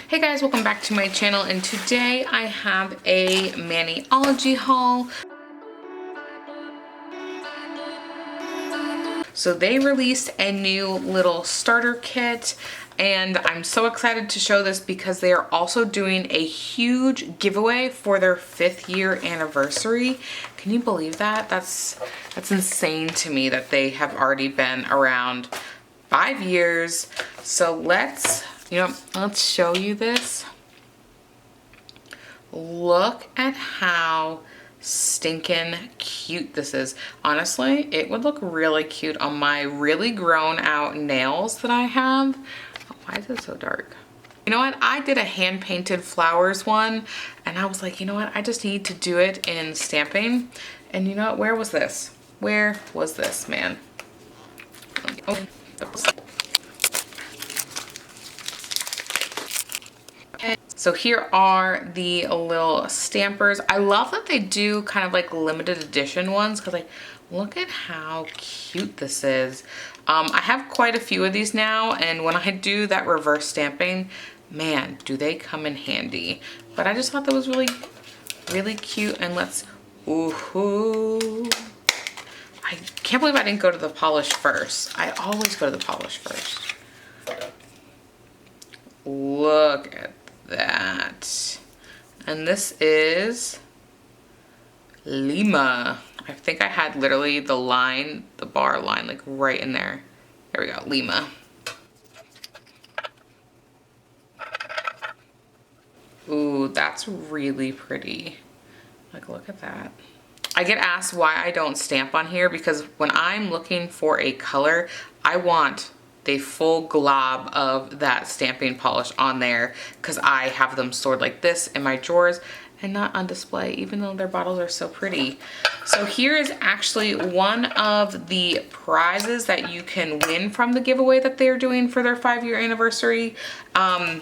Hey guys, welcome back to my channel, and today I have a Maniology haul. So they released a new little starter kit, and I'm so excited to show this because they are also doing a huge giveaway for their 5th year anniversary. Can you believe that? That's insane to me that they have already been around 5 years. So let's show you this. Look at how stinking cute this is. Honestly, it would look really cute on my really grown out nails that I have. Oh, why is it so dark? You know what? I did a hand painted flowers one, and I was like, you know what? I just need to do it in stamping. And you know what? Where was this? Where was this, man? Oh, so here are the little stampers. I love that they do kind of like limited edition ones because like, look at how cute this is. I have quite a few of these now, and when I do that reverse stamping, man, do they come in handy. But I just thought that was really, really cute. And let's, ooh, I can't believe I didn't go to the polish first. I always go to the polish first. Look at that. And this is Lima. I think I had literally the line, the bar line, like right in there. There we go, Lima. Ooh, that's really pretty. Like, look at that. I get asked why I don't stamp on here because when I'm looking for a color, I want the full glob of that stamping polish on there because I have them stored like this in my drawers and not on display, even though their bottles are so pretty. So here is actually one of the prizes that you can win from the giveaway that they're doing for their 5-year anniversary. Okay,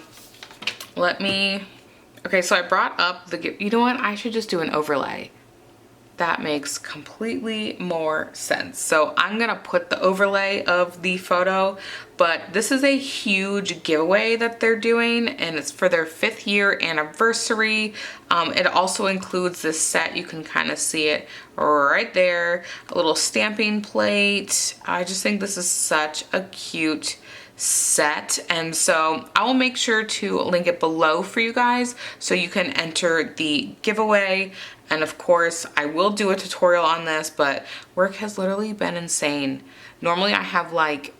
so I brought up you know what? I should just do an overlay. That makes completely more sense. So I'm gonna put the overlay of the photo, but this is a huge giveaway that they're doing, and it's for their 5th year anniversary. It also includes this set. You can kind of see it right there, a little stamping plate. I just think this is such a cute set, and so I will make sure to link it below for you guys so you can enter the giveaway. And of course I will do a tutorial on this, but work has literally been insane. Normally I have like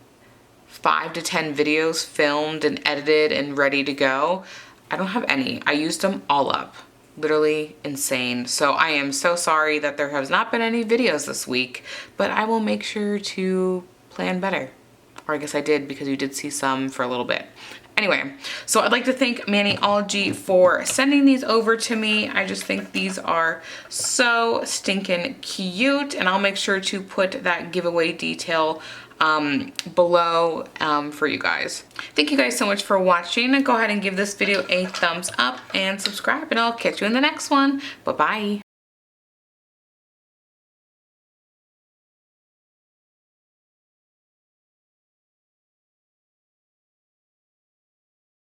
5 to 10 videos filmed and edited and ready to go. I don't have any. I used them all up. Literally insane. So I am so sorry that there has not been any videos this week, but I will make sure to plan better. Or I guess I did, because you did see some for a little bit. Anyway, so I'd like to thank Maniology for sending these over to me. I just think these are so stinking cute, and I'll make sure to put that giveaway detail below for you guys. Thank you guys so much for watching. Go ahead and give this video a thumbs up and subscribe, and I'll catch you in the next one. Bye-bye.